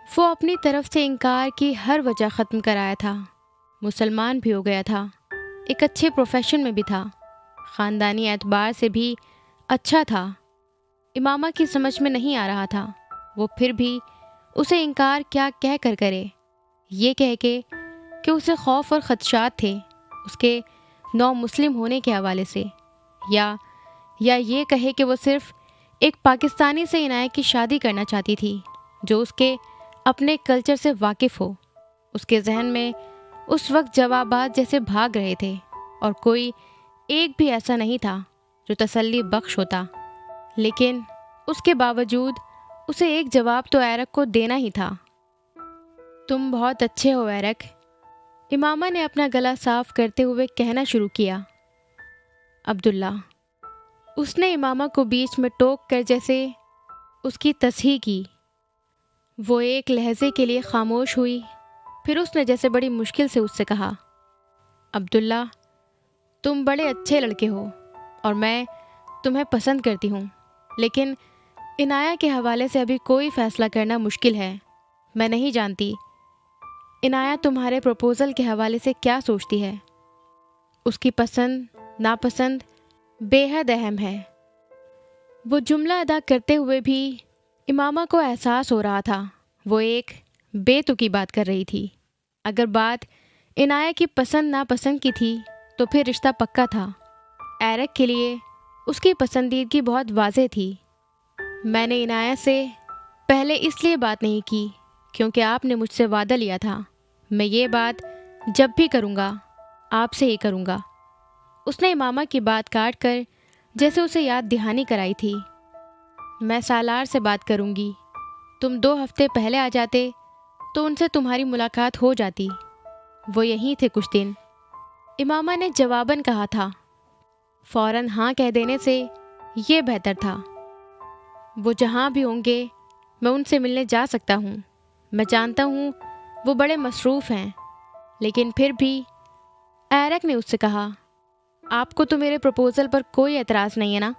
وہ اپنی طرف سے انکار کی ہر وجہ ختم کرایا تھا، مسلمان بھی ہو گیا تھا، ایک اچھے پروفیشن میں بھی تھا، خاندانی اعتبار سے بھی اچھا تھا۔ امامہ کی سمجھ میں نہیں آ رہا تھا وہ پھر بھی اسے انکار کیا کہہ کر کرے، یہ کہہ کے کہ اسے خوف اور خدشات تھے اس کے نو مسلم ہونے کے حوالے سے، یا یہ کہے کہ وہ صرف ایک پاکستانی سے عنایت کی شادی کرنا چاہتی تھی جو اس کے اپنے کلچر سے واقف ہو۔ اس کے ذہن میں اس وقت جوابات جیسے بھاگ رہے تھے اور کوئی ایک بھی ایسا نہیں تھا جو تسلی بخش ہوتا، لیکن اس کے باوجود اسے ایک جواب تو ایرک کو دینا ہی تھا۔ تم بہت اچھے ہو ایرک، امامہ نے اپنا گلا صاف کرتے ہوئے کہنا شروع کیا۔ عبداللہ، اس نے امامہ کو بیچ میں ٹوک کر جیسے اس کی تصحیح کی۔ وہ ایک لہجے کے لیے خاموش ہوئی، پھر اس نے جیسے بڑی مشکل سے اس سے کہا، عبداللہ، تم بڑے اچھے لڑکے ہو اور میں تمہیں پسند کرتی ہوں، لیکن عنایت کے حوالے سے ابھی کوئی فیصلہ کرنا مشکل ہے۔ میں نہیں جانتی عنایت تمہارے پروپوزل کے حوالے سے کیا سوچتی ہے۔ اس کی پسند ناپسند بے حد اہم ہے۔ وہ جملہ ادا کرتے ہوئے بھی امامہ کو احساس ہو رہا تھا وہ ایک بے تکی بات کر رہی تھی۔ اگر بات عنایت کی پسند ناپسند کی تھی تو پھر رشتہ پکا تھا۔ ایرک کے لیے اس کی پسندیدگی بہت واضح تھی۔ میں نے عنایت سے پہلے اس لیے بات نہیں کی کیونکہ آپ نے مجھ سے وعدہ لیا تھا میں یہ بات جب بھی کروں گا آپ سے ہی کروں گا۔ اس نے امامہ کی بات کاٹ کر جیسے اسے یاد دہانی کرائی تھی۔ میں سالار سے بات کروں گی، تم 2 ہفتے پہلے آ جاتے تو ان سے تمہاری ملاقات ہو جاتی، وہ یہیں تھے کچھ دن، امامہ نے جواباً کہا تھا۔ فوراً ہاں کہہ دینے سے یہ بہتر تھا۔ وہ جہاں بھی ہوں گے میں ان سے ملنے جا سکتا ہوں۔ میں جانتا ہوں وہ بڑے مصروف ہیں، لیکن پھر بھی ایرک نے اس سے کہا، آپ کو تو میرے پروپوزل پر کوئی اعتراض نہیں ہے نا؟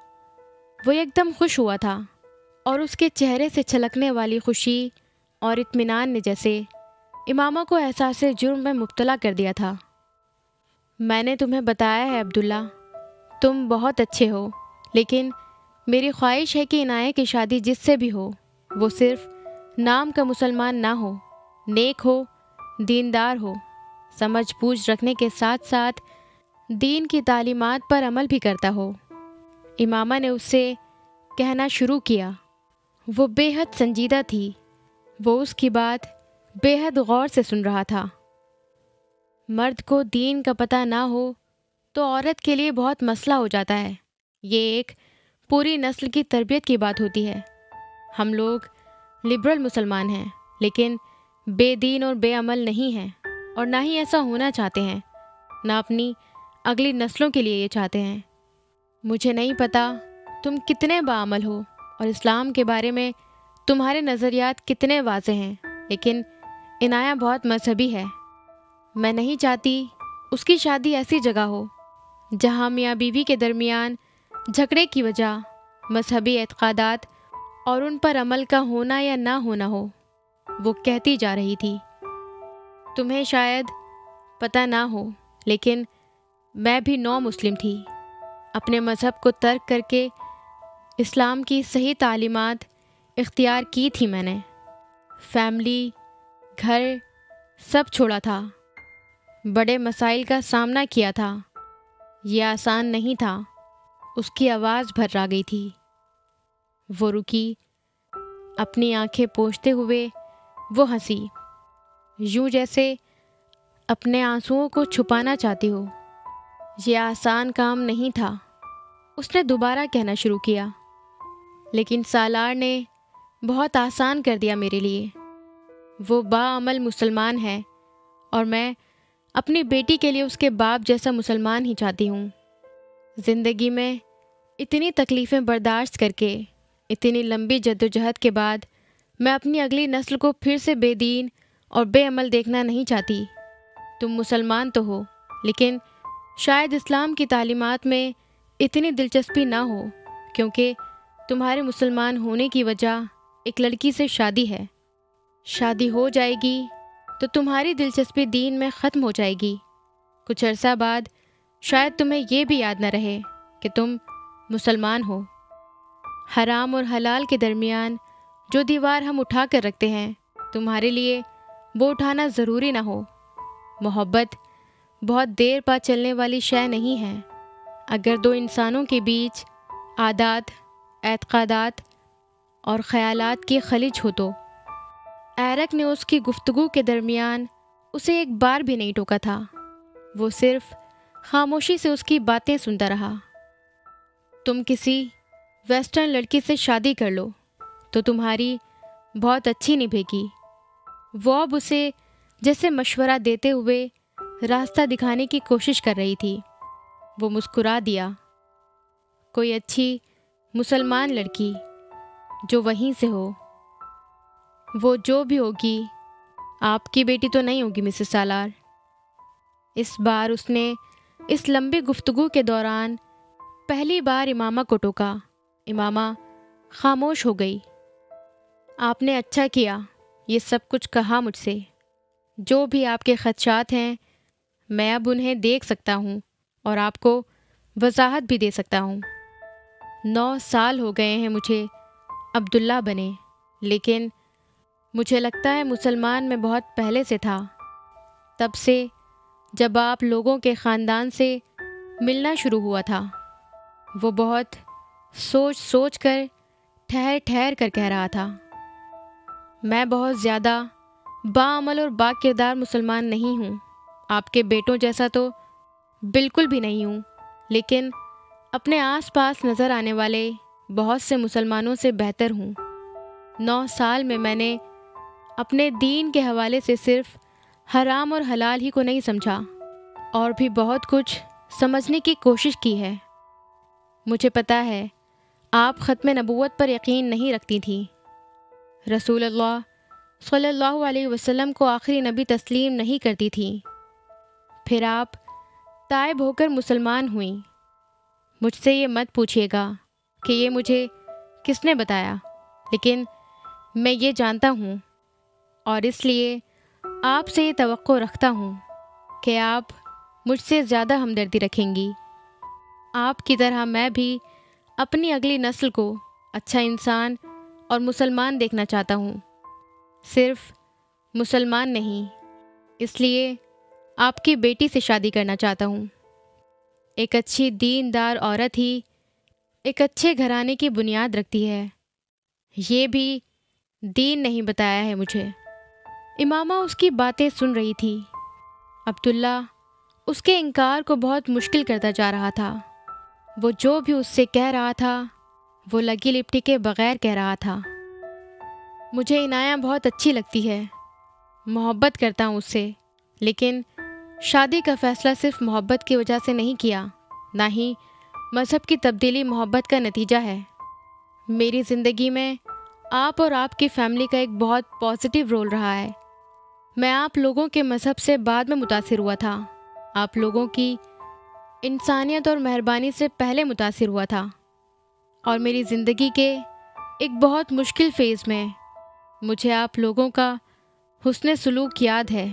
وہ ایک دم خوش ہوا تھا اور اس کے چہرے سے چھلکنے والی خوشی اور اطمینان نے جیسے امامہ کو احساس جرم میں مبتلا کر دیا تھا۔ میں نے تمہیں بتایا ہے عبداللہ، تم بہت اچھے ہو، لیکن میری خواہش ہے کہ عنایت کی شادی جس سے بھی ہو وہ صرف نام کا مسلمان نہ ہو، نیک ہو، دیندار ہو، سمجھ بوجھ رکھنے کے ساتھ ساتھ دین کی تعلیمات پر عمل بھی کرتا ہو۔ امامہ نے اس سے کہنا شروع کیا۔ وہ بے حد سنجیدہ تھی، وہ اس کی بات بے حد غور سے سن رہا تھا۔ مرد کو دین کا پتہ نہ ہو تو عورت کے لیے بہت مسئلہ ہو جاتا ہے۔ یہ ایک پوری نسل کی تربیت کی بات ہوتی ہے۔ ہم لوگ لبرل مسلمان ہیں، لیکن بے دین اور بے عمل نہیں ہیں، اور نہ ہی ایسا ہونا چاہتے ہیں، نہ اپنی اگلی نسلوں کے لیے یہ چاہتے ہیں۔ مجھے نہیں پتا تم کتنے باعمل ہو اور اسلام کے بارے میں تمہارے نظریات کتنے واضح ہیں، لیکن عنایت بہت مذہبی ہے۔ میں نہیں چاہتی اس کی شادی ایسی جگہ ہو جہاں میاں بیوی کے درمیان جھگڑے کی وجہ مذہبی اعتقادات اور ان پر عمل کا ہونا یا نہ ہونا ہو۔ وہ کہتی جا رہی تھی، تمہیں شاید پتہ نہ ہو، لیکن میں بھی نو مسلم تھی۔ اپنے مذہب کو ترک کر کے اسلام کی صحیح تعلیمات اختیار کی تھی میں نے۔ فیملی، گھر، سب چھوڑا تھا، بڑے مسائل کا سامنا کیا تھا۔ یہ آسان نہیں تھا۔ اس کی آواز بھر آ گئی تھی۔ وہ رکی، اپنی آنکھیں پوچھتے ہوئے وہ ہنسی، یوں جیسے اپنے آنسوؤں کو چھپانا چاہتی ہو۔ یہ آسان کام نہیں تھا، اس نے دوبارہ کہنا شروع کیا، لیکن سالار نے بہت آسان کر دیا میرے لیے۔ وہ باعمل مسلمان ہے اور میں اپنی بیٹی کے لیے اس کے باپ جیسا مسلمان ہی چاہتی ہوں۔ زندگی میں اتنی تکلیفیں برداشت کر کے، اتنی لمبی جدوجہد کے بعد میں اپنی اگلی نسل کو پھر سے بے دین اور بے عمل دیکھنا نہیں چاہتی۔ تم مسلمان تو ہو، لیکن شاید اسلام کی تعلیمات میں اتنی دلچسپی نہ ہو، کیونکہ تمہارے مسلمان ہونے کی وجہ ایک لڑکی سے شادی ہے۔ شادی ہو جائے گی تو تمہاری دلچسپی دین میں ختم ہو جائے گی۔ کچھ عرصہ بعد شاید تمہیں یہ بھی یاد نہ رہے کہ تم مسلمان ہو۔ حرام اور حلال کے درمیان جو دیوار ہم اٹھا کر رکھتے ہیں، تمہارے لیے وہ اٹھانا ضروری نہ ہو۔ محبت بہت دیر بعد چلنے والی شے نہیں ہے۔ اگر دو انسانوں کے بیچ عادات، اعتقادات اور خیالات کی خلیج ہو تو۔ ایرک نے اس کی گفتگو کے درمیان اسے ایک بار بھی نہیں ٹوکا تھا۔ وہ صرف خاموشی سے اس کی باتیں سنتا رہا۔ تم کسی ویسٹرن لڑکی سے شادی کر لو تو تمہاری بہت اچھی نبھے گی۔ وہ اب اسے جیسے مشورہ دیتے ہوئے راستہ دکھانے کی کوشش کر رہی تھی۔ وہ مسکرا دیا۔ کوئی اچھی مسلمان لڑکی جو وہیں سے ہو۔ وہ جو بھی ہوگی، آپ کی بیٹی تو نہیں ہوگی مسز سالار۔ اس بار اس نے اس لمبی گفتگو کے دوران پہلی بار امامہ کو ٹوکا۔ امامہ خاموش ہو گئی۔ آپ نے اچھا کیا یہ سب کچھ کہا مجھ سے۔ جو بھی آپ کے خدشات ہیں میں اب انہیں دیکھ سکتا ہوں اور آپ کو وضاحت بھی دے سکتا ہوں۔ 9 سال ہو گئے ہیں مجھے عبداللہ بنے، لیکن مجھے لگتا ہے مسلمان میں بہت پہلے سے تھا۔ تب سے جب آپ لوگوں کے خاندان سے ملنا شروع ہوا تھا۔ وہ بہت سوچ سوچ کر ٹھہر ٹھہر کر کہہ رہا تھا۔ میں بہت زیادہ باعمل اور با کردار مسلمان نہیں ہوں، آپ کے بیٹوں جیسا تو بالکل بھی نہیں ہوں، لیکن اپنے آس پاس نظر آنے والے بہت سے مسلمانوں سے بہتر ہوں۔ 9 سال میں نے اپنے دین کے حوالے سے صرف حرام اور حلال ہی کو نہیں سمجھا، اور بھی بہت کچھ سمجھنے کی کوشش کی ہے۔ مجھے پتہ ہے آپ ختم نبوت پر یقین نہیں رکھتی تھیں، رسول اللہ صلی اللہ علیہ وسلم کو آخری نبی تسلیم نہیں کرتی تھیں، پھر آپ تائب ہو کر مسلمان ہوئیں۔ مجھ سے یہ مت پوچھیے گا کہ یہ مجھے کس نے بتایا، لیکن میں یہ جانتا ہوں، اور اس لیے آپ سے یہ توقع رکھتا ہوں کہ آپ مجھ سے زیادہ ہمدردی رکھیں گی۔ آپ کی طرح میں بھی اپنی اگلی نسل کو اچھا انسان اور مسلمان دیکھنا چاہتا ہوں، صرف مسلمان نہیں۔ اس لیے آپ کی بیٹی سے شادی کرنا چاہتا ہوں۔ ایک اچھی دیندار عورت ہی ایک اچھے گھرانے کی بنیاد رکھتی ہے، یہ بھی دین نہیں بتایا ہے مجھے۔ امامہ اس کی باتیں سن رہی تھی۔ عبداللہ اس کے انکار کو بہت مشکل کرتا جا رہا تھا۔ وہ جو بھی اس سے کہہ رہا تھا وہ لگی لپٹی کے بغیر کہہ رہا تھا۔ مجھے عنایہ بہت اچھی لگتی ہے، محبت کرتا ہوں اس سے، لیکن شادی کا فیصلہ صرف محبت کی وجہ سے نہیں کیا، نہ ہی مذہب کی تبدیلی محبت کا نتیجہ ہے۔ میری زندگی میں آپ اور آپ کی فیملی کا ایک بہت پازیٹیو رول رہا ہے۔ میں آپ لوگوں کے مذہب سے بعد میں متاثر ہوا تھا، آپ لوگوں کی انسانیت اور مہربانی سے پہلے متاثر ہوا تھا، اور میری زندگی کے ایک بہت مشکل فیز میں مجھے آپ لوگوں کا حسن سلوک یاد ہے۔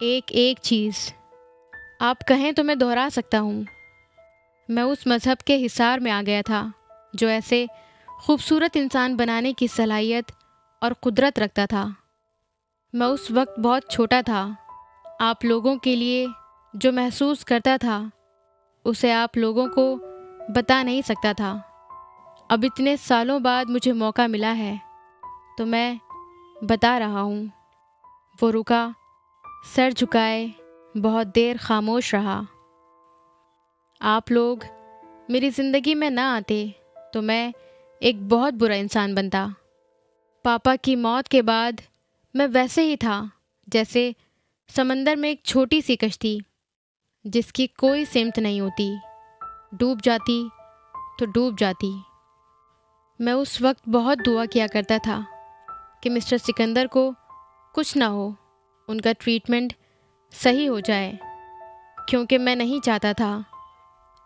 ایک ایک چیز آپ کہیں تو میں دہرا سکتا ہوں۔ میں اس مذہب کے حصار میں آ گیا تھا جو ایسے خوبصورت انسان بنانے کی صلاحیت اور قدرت رکھتا تھا۔ میں اس وقت بہت چھوٹا تھا، آپ لوگوں کے لیے جو محسوس کرتا تھا اسے آپ لوگوں کو بتا نہیں سکتا تھا۔ اب اتنے سالوں بعد مجھے موقع ملا ہے تو میں بتا رہا ہوں۔ وہ رکا، سر جھکائے بہت دیر خاموش رہا۔ آپ لوگ میری زندگی میں نہ آتے تو میں ایک بہت برا انسان بنتا۔ پاپا کی موت کے بعد میں ویسے ہی تھا جیسے سمندر میں ایک چھوٹی سی کشتی جس کی کوئی سمت نہیں ہوتی، ڈوب جاتی تو ڈوب جاتی۔ میں اس وقت بہت دعا کیا کرتا تھا کہ مسٹر سکندر کو کچھ نہ ہو، ان کا ٹریٹمنٹ صحیح ہو جائے، کیونکہ میں نہیں چاہتا تھا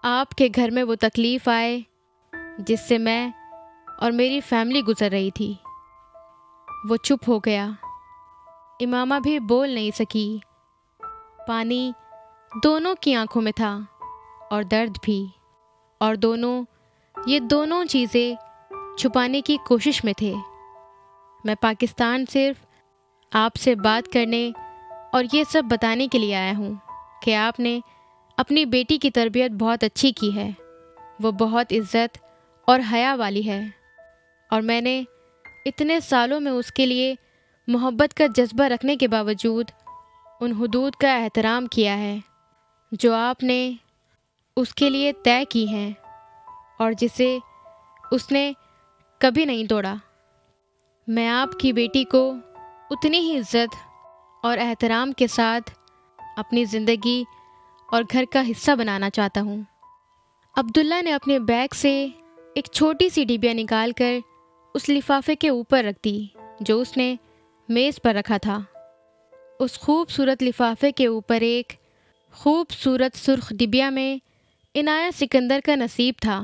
آپ کے گھر میں وہ تکلیف آئے جس سے میں اور میری فیملی گزر رہی تھی۔ وہ چپ ہو گیا۔ امامہ بھی بول نہیں سکی۔ پانی دونوں کی آنکھوں میں تھا اور درد بھی، اور یہ دونوں چیزیں چھپانے کی کوشش میں تھے۔ میں پاکستان صرف آپ سے بات کرنے اور یہ سب بتانے کے لیے آیا ہوں کہ آپ نے اپنی بیٹی کی تربیت بہت اچھی کی ہے۔ وہ بہت عزت اور حیا والی ہے، اور میں نے اتنے سالوں میں اس کے لیے محبت کا جذبہ رکھنے کے باوجود ان حدود کا احترام کیا ہے جو آپ نے اس کے لیے طے کی ہیں اور جسے اس نے کبھی نہیں توڑا۔ میں آپ کی بیٹی کو اتنی ہی عزت اور احترام کے ساتھ اپنی زندگی اور گھر کا حصہ بنانا چاہتا ہوں۔ عبداللہ نے اپنے بیگ سے ایک چھوٹی سی ڈبیا نکال کر اس لفافے کے اوپر رکھ دی جو اس نے میز پر رکھا تھا۔ اس خوبصورت لفافے کے اوپر ایک خوبصورت سرخ ڈبیا میں عنایت سکندر کا نصیب تھا،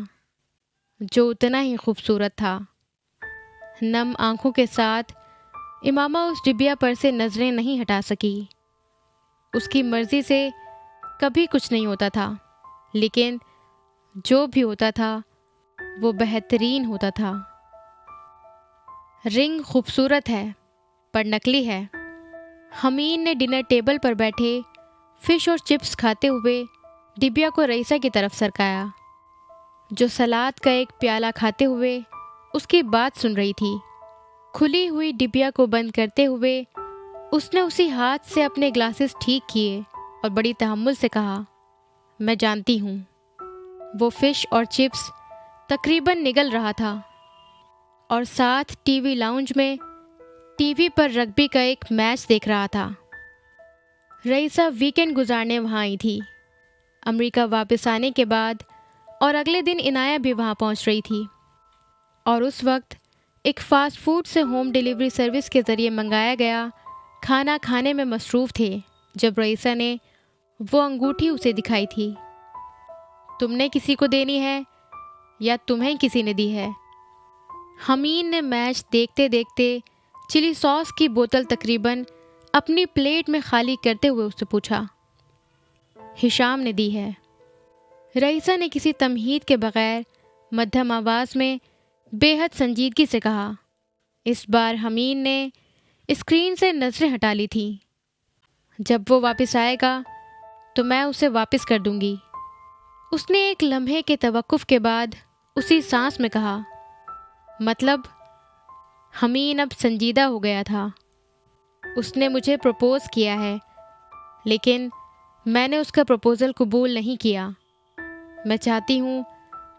جو اتنا ہی خوبصورت تھا۔ نم آنکھوں کے ساتھ امامہ اس ڈبیا پر سے نظریں نہیں ہٹا سکی۔ اس کی مرضی سے کبھی کچھ نہیں ہوتا تھا، لیکن جو بھی ہوتا تھا وہ بہترین ہوتا تھا۔ رنگ خوبصورت ہے پر نکلی ہے۔ حمید نے ڈنر ٹیبل پر بیٹھے فش اور چپس کھاتے ہوئے ڈبیا کو رئیسہ کی طرف سرکایا، جو سلاد کا ایک پیالہ کھاتے ہوئے اس کی بات سن رہی تھی۔ کھلی ہوئی ڈبیا کو بند کرتے ہوئے اس نے اسی ہاتھ سے اپنے گلاسز ٹھیک کیے اور بڑی تحمل سے کہا، میں جانتی ہوں۔ وہ فش اور چپس تقریباً نگل رہا تھا اور ساتھ ٹی وی لاؤنج میں ٹی وی پر رگبی کا ایک میچ دیکھ رہا تھا۔ رئیسہ ویکینڈ گزارنے وہاں آئی تھی، امریکہ واپس آنے کے بعد، اور اگلے دن عنایہ بھی وہاں پہنچ رہی تھی، اور اس وقت ایک فاسٹ فوڈ سے ہوم ڈیلیوری سروس کے ذریعے منگایا گیا کھانا کھانے میں مصروف تھے جب رئیسہ نے وہ انگوٹھی اسے دکھائی تھی۔ تم نے کسی کو دینی ہے یا تمہیں کسی نے دی ہے؟ حمید نے میچ دیکھتے دیکھتے چلی ساس کی بوتل تقریباً اپنی پلیٹ میں خالی کرتے ہوئے اس سے پوچھا۔ ہشام نے دی ہے، رئیسہ نے کسی تمہید کے بغیر مدھم آواز میں بے حد سنجیدگی سے کہا۔ اس بار حمید نے اسکرین سے نظریں ہٹا لی تھیں۔ جب وہ واپس آئے گا تو میں اسے واپس کر دوں گی، اس نے ایک لمحے کے توقف کے بعد اسی سانس میں کہا۔ مطلب؟ حمید اب سنجیدہ ہو گیا تھا۔ اس نے مجھے پروپوز کیا ہے، لیکن میں نے اس کا پروپوزل قبول نہیں کیا۔ میں چاہتی ہوں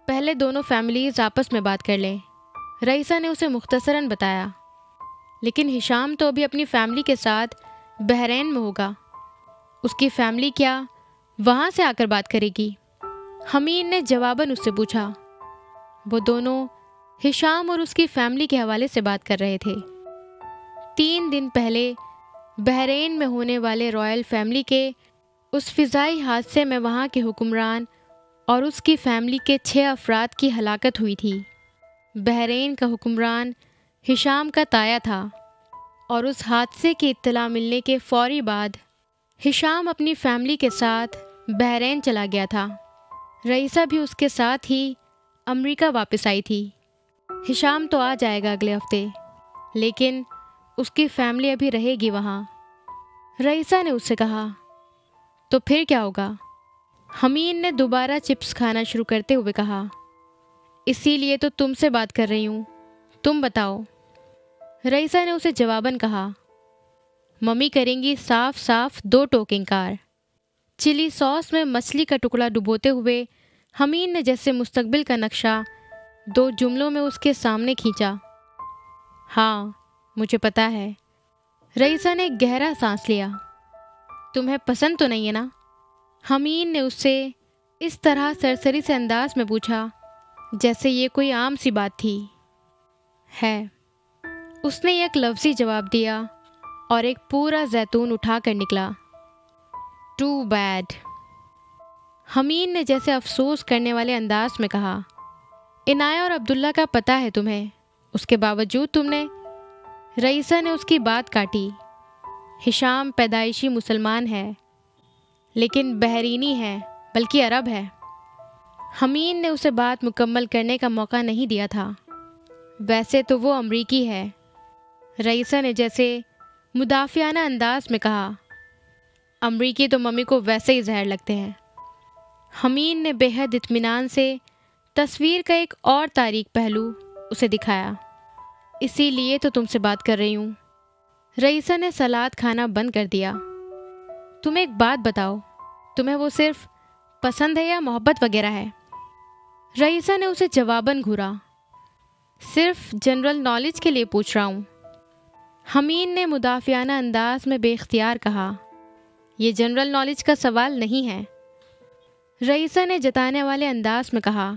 پہلے دونوں فیملیز آپس میں بات کر لیں، رئیسہ نے اسے مختصراً بتایا۔ لیکن ہشام تو ابھی اپنی فیملی کے ساتھ بحرین میں ہوگا، اس کی فیملی کیا وہاں سے آ کر بات کرے گی؟ حمید نے جواباً اس سے پوچھا۔ وہ دونوں ہشام اور اس کی فیملی کے حوالے سے بات کر رہے تھے۔ 3 دن پہلے بحرین میں ہونے والے رائل فیملی کے اس فضائی حادثے میں وہاں کے حکمران اور اس کی فیملی کے 6 افراد کی ہلاکت ہوئی تھی۔ بحرین کا حکمران ہشام کا تایا تھا، اور اس حادثے کی اطلاع ملنے کے فوری بعد ہشام اپنی فیملی کے ساتھ بحرین چلا گیا تھا۔ رئیسہ بھی اس کے ساتھ ہی امریکہ واپس آئی تھی۔ ہشام تو آ جائے گا اگلے ہفتے، لیکن اس کی فیملی ابھی رہے گی وہاں۔ رئیسہ نے اس سے کہا۔ تو پھر کیا ہوگا؟ حمید نے دوبارہ چپس کھانا شروع کرتے ہوئے کہا۔ اسی لیے تو تم سے بات کر رہی ہوں، تم بتاؤ، رئیسہ نے اسے جواباً کہا۔ ممی کریں گی صاف صاف 2 ٹوک انکار۔ چلی ساس میں مچھلی کا ٹکڑا ڈبوتے ہوئے حمید نے جیسے مستقبل کا نقشہ 2 جملوں میں اس کے سامنے کھینچا۔ ہاں مجھے پتا ہے۔ رئیسہ نے گہرا سانس لیا۔ تمہیں پسند تو نہیں ہے نا؟ حمید نے اس سے اس طرح سرسری سے انداز میں پوچھا جیسے یہ کوئی عام سی بات تھی۔ ہے، اس نے ایک لفظی جواب دیا اور ایک پورا زیتون اٹھا کر نکلا۔ ٹو بیڈ، حمید نے جیسے افسوس کرنے والے انداز میں کہا۔ عنایہ اور عبداللہ کا پتہ ہے تمہیں، اس کے باوجود تم نے؟ رئیسہ نے اس کی بات کاٹی۔ ہشام پیدائشی مسلمان ہے لیکن بحرینی ہے، بلکہ عرب ہے۔ حمید نے اسے بات مکمل کرنے کا موقع نہیں دیا تھا۔ ویسے تو وہ امریکی ہے، رئیسہ نے جیسے مدافعانہ انداز میں کہا۔ امریکی تو ممی کو ویسے ہی زہر لگتے ہیں۔ حمید نے بے حد اطمینان سے تصویر کا ایک اور تاریک پہلو اسے دکھایا۔ اسی لیے تو تم سے بات کر رہی ہوں۔ رئیسہ نے سلاد کھانا بند کر دیا۔ تم ایک بات بتاؤ، تمہیں وہ صرف پسند ہے یا محبت وغیرہ ہے؟ رئیسہ نے اسے جواباً گھورا۔ صرف جنرل نالج کے لیے پوچھ رہا ہوں۔ حمید نے مدافعانہ انداز میں بے اختیار کہا، یہ جنرل نالج کا سوال نہیں ہے۔ رئیسہ نے جتانے والے انداز میں کہا،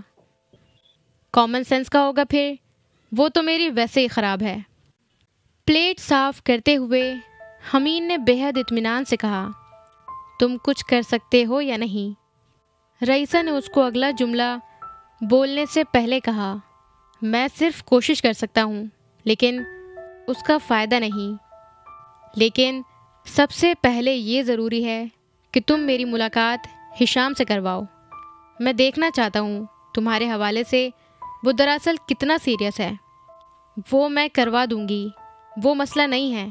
کامن سینس کا ہوگا پھر، وہ تو میری ویسے ہی خراب ہے۔ پلیٹ صاف کرتے ہوئے حمید نے بے حد اطمینان سے کہا، تم کچھ کر سکتے ہو یا نہیں؟ رئیسہ نے اس کو اگلا جملہ بولنے سے پہلے کہا، میں صرف کوشش کر سکتا ہوں، لیکن اس کا فائدہ نہیں۔ لیکن سب سے پہلے یہ ضروری ہے کہ تم میری ملاقات ہشام سے کرواؤ۔ میں دیکھنا چاہتا ہوں تمہارے حوالے سے وہ دراصل کتنا سیریس ہے۔ وہ میں کروا دوں گی، وہ مسئلہ نہیں ہے،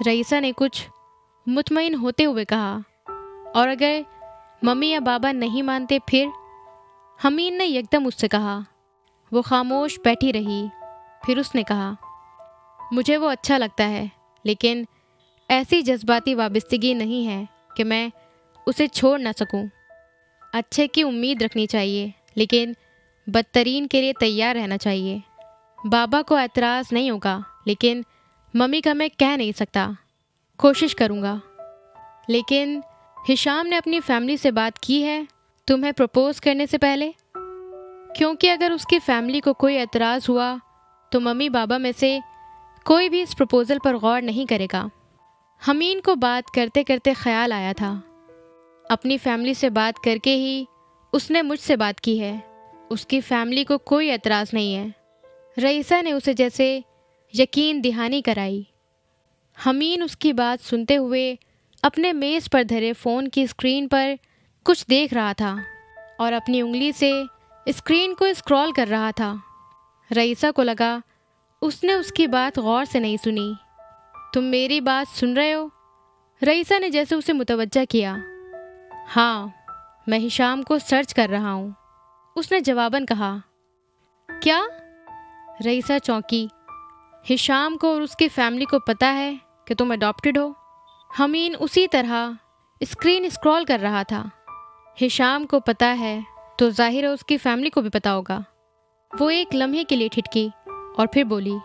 رئیسہ نے کچھ مطمئن ہوتے ہوئے کہا۔ اور اگر ممی یا بابا نہیں مانتے پھر؟ حمید نے یکدم اس سے کہا۔ وہ خاموش بیٹھی رہی، پھر اس نے کہا، مجھے وہ اچھا لگتا ہے، لیکن ایسی جذباتی وابستگی نہیں ہے کہ میں اسے چھوڑ نہ سکوں۔ اچھے کی امید رکھنی چاہیے، لیکن بدترین کے لیے تیار رہنا چاہیے۔ بابا کو اعتراض نہیں ہوگا، لیکن ممی کا میں کہہ نہیں سکتا۔ کوشش کروں گا۔ لیکن ہشام نے اپنی فیملی سے بات کی ہے تمہیں پروپوز کرنے سے پہلے؟ کیونکہ اگر اس کی فیملی کو کوئی اعتراض ہوا تو ممی بابا میں سے کوئی بھی اس پروپوزل پر غور نہیں کرے گا۔ حمید کو بات کرتے کرتے خیال آیا تھا، اپنی فیملی سے بات کر کے ہی اس نے مجھ سے بات کی ہے۔ اس کی فیملی کو کوئی اعتراض نہیں ہے۔ رئیسہ نے اسے جیسے یقین دہانی کرائی۔ حمید اس کی بات سنتے ہوئے اپنے میز پر دھرے فون کی اسکرین پر کچھ دیکھ رہا تھا اور اپنی انگلی سے اسکرین کو اسکرول کر رہا تھا۔ رئیسہ کو لگا اس نے اس کی بات غور سے نہیں سنی۔ تم میری بات سن رہے ہو؟ رئیسہ نے جیسے اسے متوجہ کیا۔ ہاں، میں ہشام کو سرچ کر رہا ہوں، اس نے جواباً کہا۔ کیا؟ رئیسہ چونکی۔ ہشام کو اور اس کی فیملی کو پتہ ہے کہ تم اڈاپٹڈ ہو؟ حمید اسی طرح اسکرین اسکرول کر رہا تھا۔ ہشام کو پتہ ہے تو ظاہر ہے اس کی فیملی کو بھی پتہ ہوگا۔ وہ ایک لمحے کے لیے ٹھٹکی اور پھر بولی،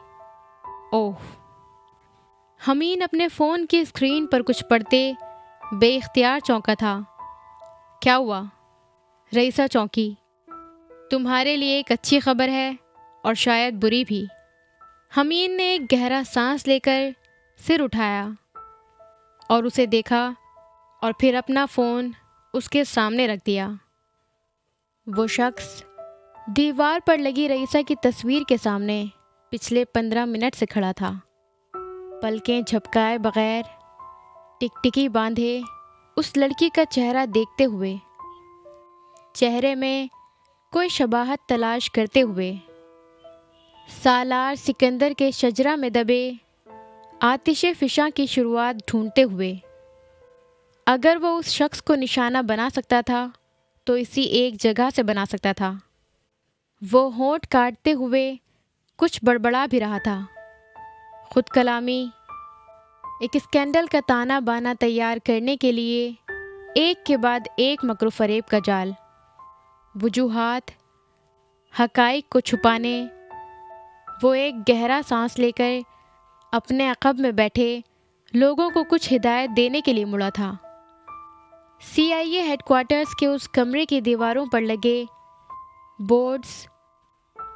اوہ۔ حمید اپنے فون کی اسکرین پر کچھ پڑھتے بے اختیار چونکا تھا۔ کیا ہوا؟ رئیسہ چونکی۔ تمہارے لیے ایک اچھی خبر ہے اور شاید بری بھی۔ حمید نے ایک گہرا سانس لے کر سر اٹھایا اور اسے دیکھا اور پھر اپنا فون اس کے سامنے رکھ دیا۔ وہ شخص دیوار پر لگی رئیسہ کی تصویر کے سامنے پچھلے 15 منٹ سے کھڑا تھا، پلکیں جھپکائے بغیر، ٹکٹکی باندھے اس لڑکی کا چہرہ دیکھتے ہوئے، چہرے میں کوئی شباہت تلاش کرتے ہوئے، سالار سکندر کے شجرہ میں دبے آتش فشاں کی شروعات ڈھونڈتے ہوئے۔ اگر وہ اس شخص کو نشانہ بنا سکتا تھا تو اسی ایک جگہ سے بنا سکتا تھا۔ وہ ہونٹ کاٹتے ہوئے کچھ بڑبڑا بھی رہا تھا۔ خود کلامی، ایک اسکینڈل کا تانا بانا تیار کرنے کے لیے ایک کے بعد ایک مکر و فریب کا جال، وجوہات، حقائق کو چھپانے۔ وہ ایک گہرا سانس لے کر اپنے عقب میں بیٹھے لوگوں کو کچھ ہدایت دینے کے لیے مڑا تھا۔ CIA ہیڈ کوارٹرز کے اس کمرے کی دیواروں پر لگے بورڈز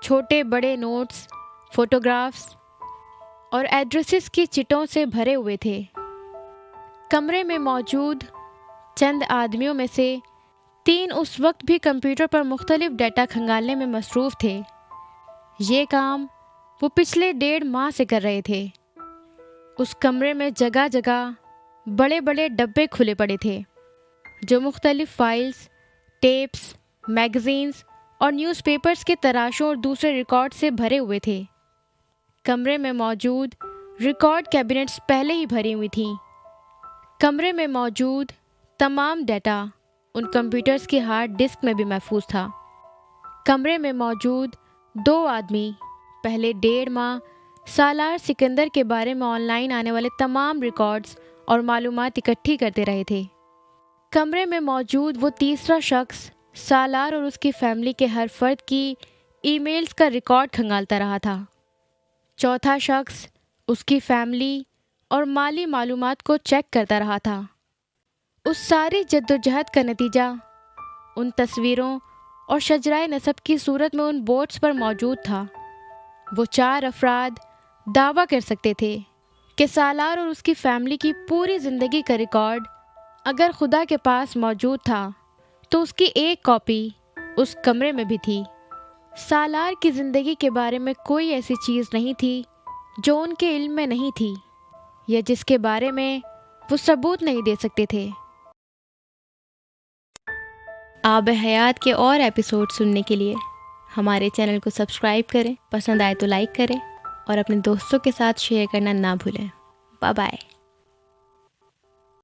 چھوٹے بڑے نوٹس، فوٹوگرافز اور ایڈریسز کی چٹوں سے بھرے ہوئے تھے۔ کمرے میں موجود چند آدمیوں میں سے 3 اس وقت بھی کمپیوٹر پر مختلف ڈیٹا کھنگالنے میں مصروف تھے۔ یہ کام وہ پچھلے 1.5 ماہ سے کر رہے تھے۔ اس کمرے میں جگہ جگہ بڑے بڑے ڈبے کھلے پڑے تھے جو مختلف فائلز، ٹیپس، میگزینز اور نیوز پیپرز کے تراشوں اور دوسرے ریکارڈ سے بھرے ہوئے تھے۔ کمرے میں موجود ریکارڈ کیبنٹس پہلے ہی بھری ہوئی تھیں۔ کمرے میں موجود تمام ڈیٹا ان کمپیوٹرز کی ہارڈ ڈسک میں بھی محفوظ تھا۔ کمرے میں موجود 2 آدمی پہلے 1.5 ماہ سالار سکندر کے بارے میں آن لائن آنے والے تمام ریکارڈز اور معلومات اکٹھی کرتے رہے تھے۔ کمرے میں موجود وہ تیسرا شخص سالار اور اس کی فیملی کے ہر فرد کی ای میلز کا ریکارڈ کھنگالتا رہا تھا۔ چوتھا شخص اس کی فیملی اور مالی معلومات کو چیک کرتا رہا تھا۔ اس ساری جدوجہد کا نتیجہ ان تصویروں اور شجرائے نسب کی صورت میں ان بورڈز پر موجود تھا۔ وہ 4 افراد دعویٰ کر سکتے تھے کہ سالار اور اس کی فیملی کی پوری زندگی کا ریکارڈ اگر خدا کے پاس موجود تھا تو اس کی ایک کاپی اس کمرے میں بھی تھی۔ سالار کی زندگی کے بارے میں کوئی ایسی چیز نہیں تھی جو ان کے علم میں نہیں تھی یا جس کے بارے میں وہ ثبوت نہیں دے سکتے تھے۔ آب حیات کے اور ایپیسوڈ سننے کے لیے ہمارے چینل کو سبسکرائب کریں، پسند آئے تو لائک کریں اور اپنے دوستوں کے ساتھ شیئر کرنا نہ بھولیں۔ Bye bye.